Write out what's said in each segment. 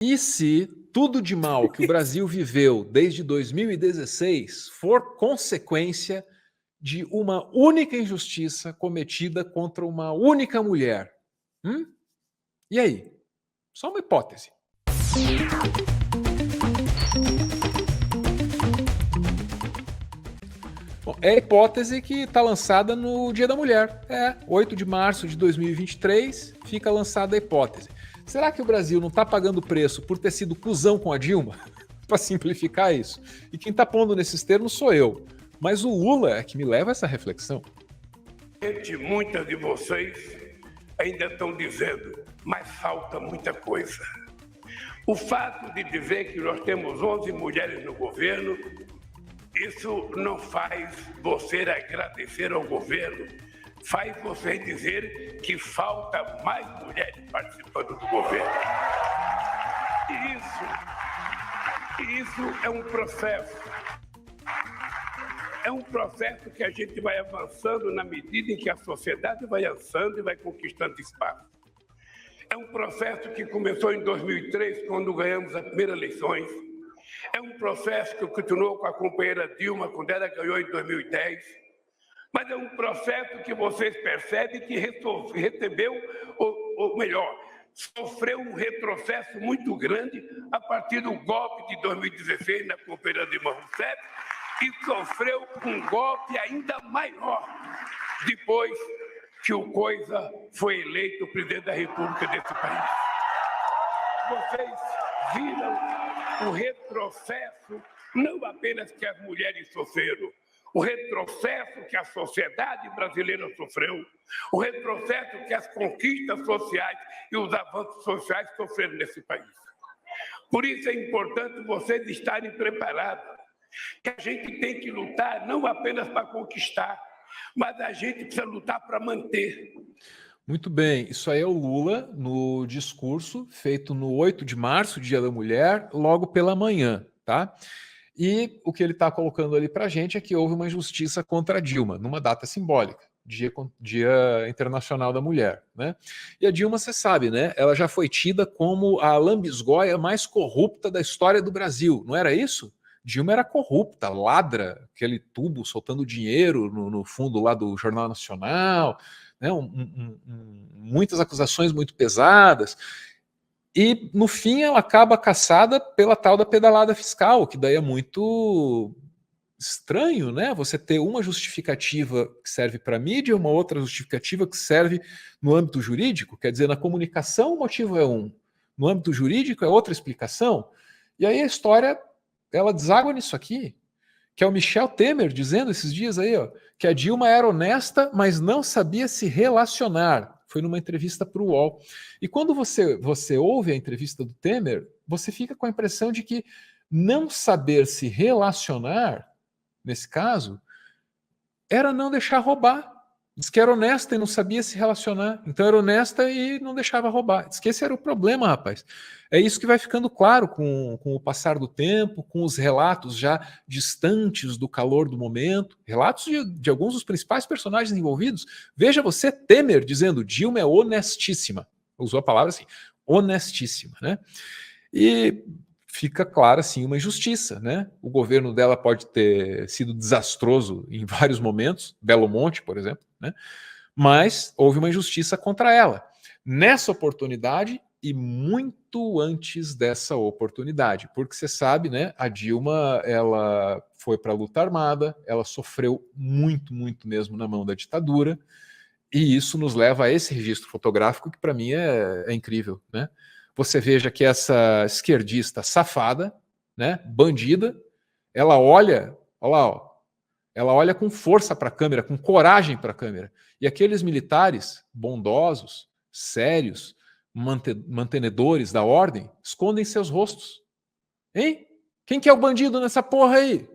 E se tudo de mal que o Brasil viveu desde 2016 for consequência de uma única injustiça cometida contra uma única mulher? Hum? E aí? Só uma hipótese. Bom, é a hipótese que está lançada no Dia da Mulher. 8 de março de 2023 fica lançada a hipótese. Será que o Brasil não está pagando preço por ter sido cuzão com a Dilma? Para simplificar isso. E quem está pondo nesses termos sou eu. Mas o Lula é que me leva a essa reflexão. Muitas de vocês ainda estão dizendo, mas falta muita coisa. O fato de dizer que nós temos 11 mulheres no governo, isso não faz você agradecer ao governo, faz você dizer que falta mais mulheres participando do governo. Isso é um processo. É um processo que a gente vai avançando na medida em que a sociedade vai avançando e vai conquistando espaço. É um processo que começou em 2003, quando ganhamos as primeiras eleições. É um processo que continuou com a companheira Dilma, quando ela ganhou em 2010. Mas é um processo que vocês percebem que recebeu, ou melhor, sofreu um retrocesso muito grande a partir do golpe de 2016 na companheira Dilma Rousseff, e sofreu um golpe ainda maior depois que o Coisa foi eleito presidente da República desse país. Vocês viram o retrocesso, não apenas que as mulheres sofreram, o retrocesso que a sociedade brasileira sofreu, o retrocesso que as conquistas sociais e os avanços sociais sofreram nesse país. Por isso é importante vocês estarem preparados, que a gente tem que lutar não apenas para conquistar, mas a gente precisa lutar para manter. Muito bem, isso aí é o Lula no discurso feito no 8 de março, Dia da Mulher, logo pela manhã, tá? E o que ele está colocando ali para a gente é que houve uma injustiça contra a Dilma, numa data simbólica, Dia Internacional da Mulher, né? E a Dilma, você sabe, né? Ela já foi tida como a lambisgoia mais corrupta da história do Brasil, não era isso? Dilma era corrupta, ladra, aquele tubo soltando dinheiro no fundo lá do Jornal Nacional, né? Muitas acusações muito pesadas. E, no fim, ela acaba caçada pela tal da pedalada fiscal, que daí é muito estranho, né? Você ter uma justificativa que serve para a mídia e uma outra justificativa que serve no âmbito jurídico. Quer dizer, na comunicação o motivo é um, no âmbito jurídico é outra explicação. E aí a história, ela deságua nisso aqui, que é o Michel Temer dizendo esses dias aí, ó, que a Dilma era honesta, mas não sabia se relacionar. Foi numa entrevista para o UOL. E quando você ouve a entrevista do Temer, você fica com a impressão de que não saber se relacionar, nesse caso, era não deixar roubar. Diz que era honesta e não sabia se relacionar. Então era honesta e não deixava roubar. Diz que esse era o problema, rapaz. É isso que vai ficando claro com o passar do tempo, com os relatos já distantes do calor do momento, relatos de alguns dos principais personagens envolvidos. Veja você, Temer, dizendo Dilma é honestíssima. Usou a palavra assim, honestíssima, né? E fica clara, assim, uma injustiça, né? O governo dela pode ter sido desastroso em vários momentos, Belo Monte, por exemplo, né? Mas houve uma injustiça contra ela. Nessa oportunidade e muito antes dessa oportunidade, porque você sabe, né? A Dilma, ela foi para a luta armada, ela sofreu muito, muito mesmo na mão da ditadura, e isso nos leva a esse registro fotográfico que para mim é incrível, né? Você veja que essa esquerdista safada, né, bandida, ela olha, olha lá, ó, ela olha com força para a câmera, com coragem para a câmera. E aqueles militares bondosos, sérios, mantenedores da ordem, escondem seus rostos. Hein? Quem que é o bandido nessa porra aí?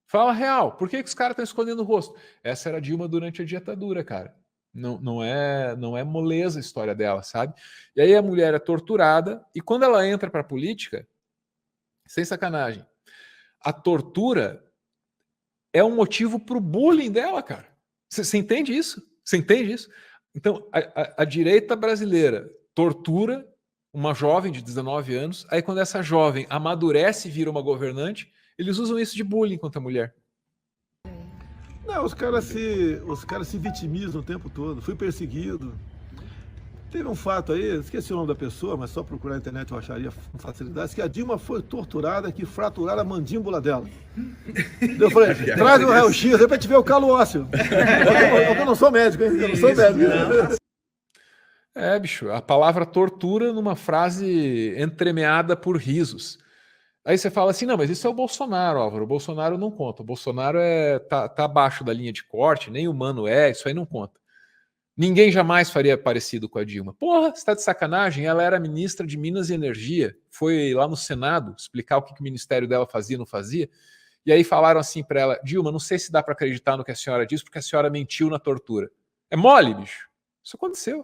Fala real, por que os caras estão escondendo o rosto? Essa era a Dilma durante a ditadura, cara. Não é moleza a história dela, sabe? E aí a mulher é torturada, e quando ela entra para a política, sem sacanagem, a tortura é um motivo para o bullying dela, cara. Você entende isso? Você entende isso? Então, a direita brasileira tortura uma jovem de 19 anos, aí quando essa jovem amadurece e vira uma governante, eles usam isso de bullying contra a mulher. Não, os caras se vitimizam o tempo todo. Fui perseguido. Teve um fato aí, esqueci o nome da pessoa, mas só procurar na internet eu acharia com facilidade, que a Dilma foi torturada, que fraturaram a mandíbula dela. Eu falei, traz o raio-x aí pra te ver o calo ósseo. Eu não sou médico, hein? Eu não sou médico. É, bicho, a palavra tortura numa frase entremeada por risos. Aí você fala assim, não, mas isso é o Bolsonaro, Álvaro. O Bolsonaro não conta. O Bolsonaro tá abaixo da linha de corte, nem humano isso aí não conta. Ninguém jamais faria parecido com a Dilma. Porra, você tá de sacanagem? Ela era ministra de Minas e Energia, foi lá no Senado explicar o que o ministério dela fazia e não fazia, e aí falaram assim para ela, Dilma, não sei se dá para acreditar no que a senhora diz, porque a senhora mentiu na tortura. É mole, bicho. Isso aconteceu.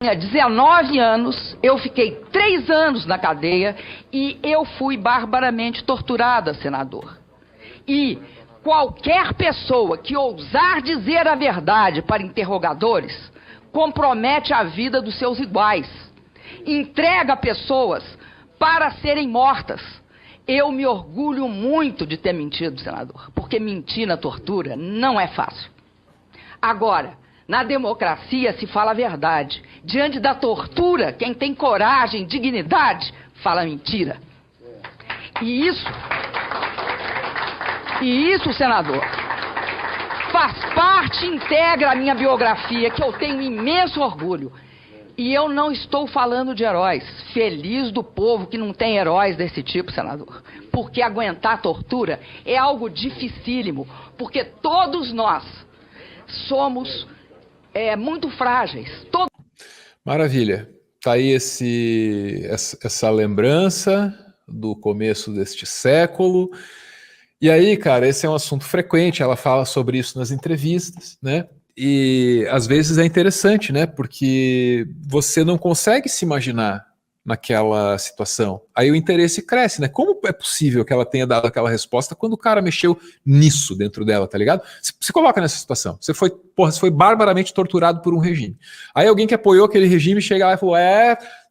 Tinha 19 anos, eu fiquei 3 anos na cadeia e eu fui barbaramente torturada, senador. E qualquer pessoa que ousar dizer a verdade para interrogadores compromete a vida dos seus iguais. Entrega pessoas para serem mortas. Eu me orgulho muito de ter mentido, senador, porque mentir na tortura não é fácil. Agora, na democracia se fala a verdade. Diante da tortura, quem tem coragem, dignidade, fala mentira. E isso, senador, faz parte, integra a minha biografia, que eu tenho imenso orgulho. E eu não estou falando de heróis. Feliz do povo que não tem heróis desse tipo, senador. Porque aguentar tortura é algo dificílimo. Porque todos nós somos muito frágeis. Maravilha. Tá aí essa lembrança do começo deste século. E aí, cara, esse é um assunto frequente, ela fala sobre isso nas entrevistas, né? E às vezes é interessante, né? Porque você não consegue se imaginar naquela situação. Aí o interesse cresce, né? Como é possível que ela tenha dado aquela resposta quando o cara mexeu nisso dentro dela, tá ligado? Se coloca nessa situação. Você foi barbaramente torturado por um regime. Aí alguém que apoiou aquele regime chega lá e falou: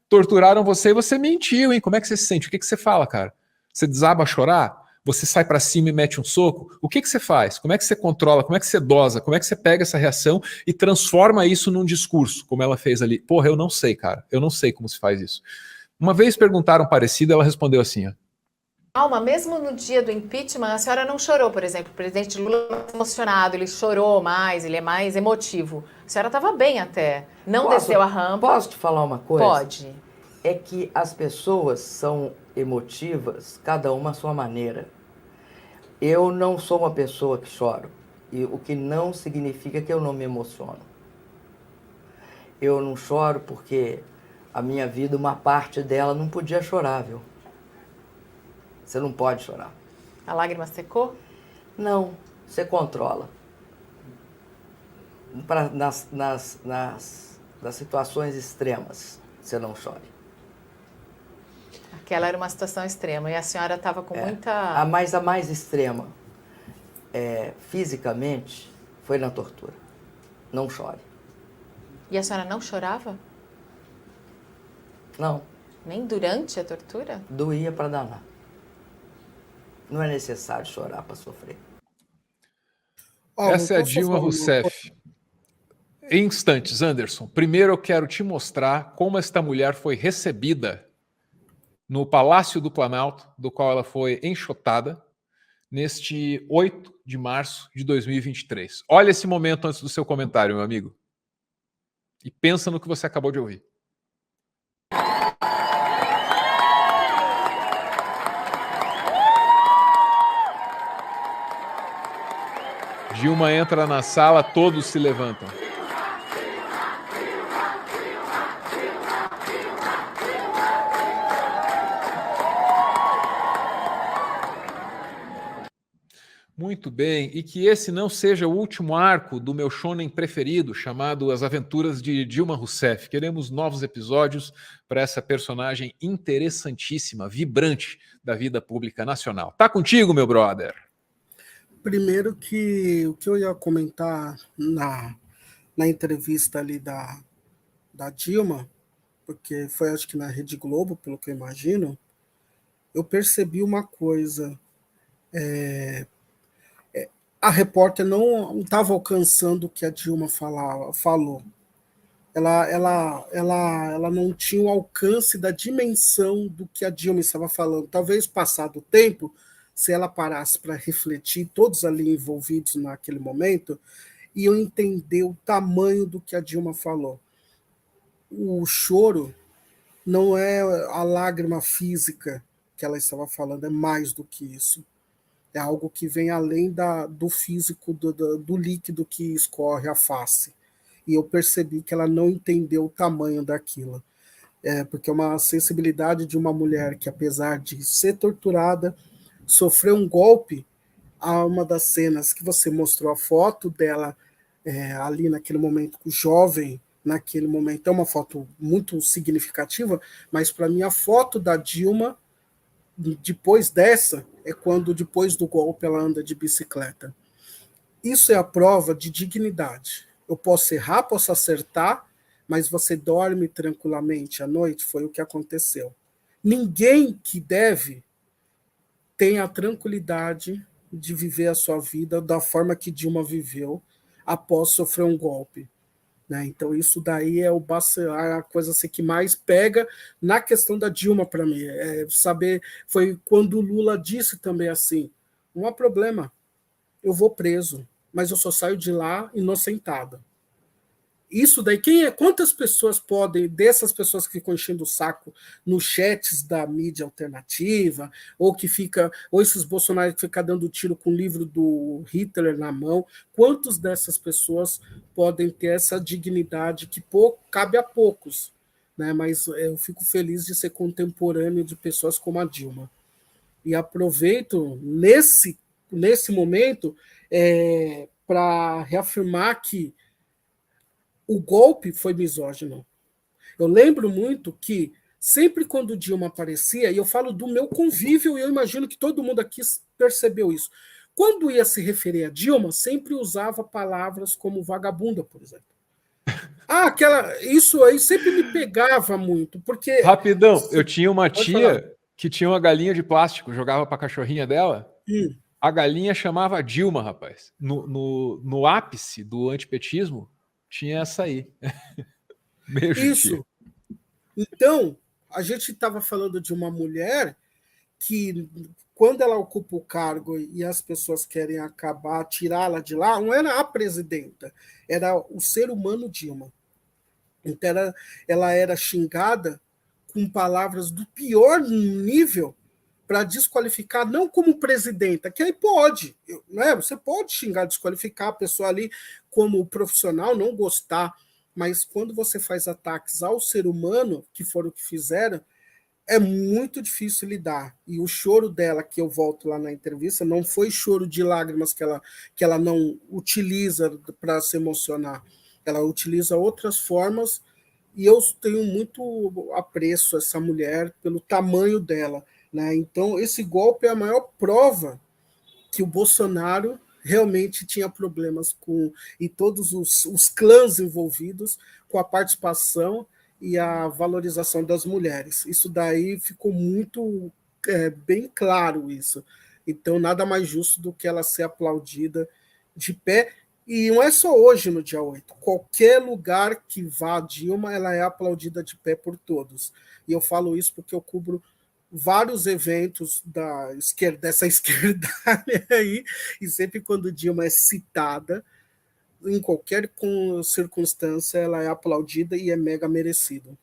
torturaram você e você mentiu, hein? Como é que você se sente? O que você fala, cara? Você desaba a chorar? Você sai pra cima e mete um soco? O que você faz? Como é que você controla? Como é que você dosa? Como é que você pega essa reação e transforma isso num discurso, como ela fez ali? Porra, eu não sei, cara. Eu não sei como se faz isso. Uma vez perguntaram parecido, ela respondeu assim, ó. Alma, mesmo no dia do impeachment, a senhora não chorou, por exemplo. O presidente Lula é mais emocionado, ele chorou mais, ele é mais emotivo. A senhora estava bem até. Não desceu a rampa. Posso te falar uma coisa? Pode. É que as pessoas são emotivas, cada uma à sua maneira. Eu não sou uma pessoa que choro, e o que não significa que eu não me emociono. Eu não choro porque a minha vida, uma parte dela não podia chorar, viu? Você não pode chorar. A lágrima secou? Não, você controla. Nas situações extremas, você não chore. Aquela era uma situação extrema e a senhora estava com muita... A mais extrema, fisicamente, foi na tortura. Não chore. E a senhora não chorava? Não. Nem durante a tortura? Doía para danar. Não é necessário chorar para sofrer. Essa é a Dilma Rousseff. Em instantes, Anderson. Primeiro eu quero te mostrar como esta mulher foi recebida no Palácio do Planalto, do qual ela foi enxotada, neste 8 de março de 2023. Olha esse momento antes do seu comentário, meu amigo. E pensa no que você acabou de ouvir. Dilma entra na sala, todos se levantam. Muito bem, e que esse não seja o último arco do meu shonen preferido, chamado As Aventuras de Dilma Rousseff. Queremos novos episódios para essa personagem interessantíssima, vibrante da vida pública nacional. Tá contigo, meu brother? Primeiro que o que eu ia comentar na entrevista ali da Dilma, porque foi acho que na Rede Globo, pelo que eu imagino, eu percebi uma coisa. A repórter não estava alcançando o que a Dilma falou. Ela não tinha o alcance da dimensão do que a Dilma estava falando. Talvez, passado o tempo, se ela parasse para refletir, todos ali envolvidos naquele momento, iam entender o tamanho do que a Dilma falou. O choro não é a lágrima física que ela estava falando, é mais do que isso. É algo que vem além do físico, do líquido que escorre a face. E eu percebi que ela não entendeu o tamanho daquilo. Porque é uma sensibilidade de uma mulher que, apesar de ser torturada, sofreu um golpe. Há uma das cenas que você mostrou a foto dela ali naquele momento, jovem, naquele momento, é uma foto muito significativa, mas para mim a foto da Dilma depois dessa é quando depois do golpe ela anda de bicicleta. Isso é a prova de dignidade. Eu posso errar, posso acertar, mas você dorme tranquilamente à noite, foi o que aconteceu. Ninguém que deve tem a tranquilidade de viver a sua vida da forma que Dilma viveu após sofrer um golpe. Né? Então, isso daí é a coisa assim, que mais pega na questão da Dilma para mim. Saber, foi quando o Lula disse também assim, não há problema, eu vou preso, mas eu só saio de lá inocentada. Isso daí, quantas pessoas podem, dessas pessoas que ficam enchendo o saco nos chats da mídia alternativa, ou esses bolsonaristas que ficam dando tiro com o livro do Hitler na mão, quantos dessas pessoas podem ter essa dignidade que cabe a poucos, né? Mas eu fico feliz de ser contemporâneo de pessoas como a Dilma. E aproveito nesse momento para reafirmar que o golpe foi misógino. Eu lembro muito que sempre quando Dilma aparecia, e eu falo do meu convívio, e eu imagino que todo mundo aqui percebeu isso, quando ia se referir a Dilma, sempre usava palavras como vagabunda, por exemplo. Isso aí sempre me pegava muito, porque... Rapidão, eu tinha uma tia que tinha uma galinha de plástico, jogava para a cachorrinha dela, a galinha chamava Dilma, rapaz. No ápice do antipetismo, tinha essa aí. Isso. Então, a gente estava falando de uma mulher que, quando ela ocupa o cargo e as pessoas querem acabar, tirá-la de lá, não era a presidenta, era o ser humano Dilma. Então, ela era xingada com palavras do pior nível para desqualificar, não como presidenta, que aí pode, né? Você pode xingar, desqualificar a pessoa ali como profissional, não gostar, mas quando você faz ataques ao ser humano, que foram o que fizeram, é muito difícil lidar. E o choro dela, que eu volto lá na entrevista, não foi choro de lágrimas que ela não utiliza para se emocionar. Ela utiliza outras formas, e eu tenho muito apreço a essa mulher pelo tamanho dela. Né? Então, esse golpe é a maior prova que o Bolsonaro realmente tinha problemas e todos os clãs envolvidos com a participação e a valorização das mulheres. Isso daí ficou muito bem claro isso. Então, nada mais justo do que ela ser aplaudida de pé. E não é só hoje, no dia 8. Qualquer lugar que vá a Dilma, ela é aplaudida de pé por todos. E eu falo isso porque eu cubro vários eventos dessa esquerda aí, e sempre quando Dilma é citada, em qualquer circunstância, ela é aplaudida e é mega merecido.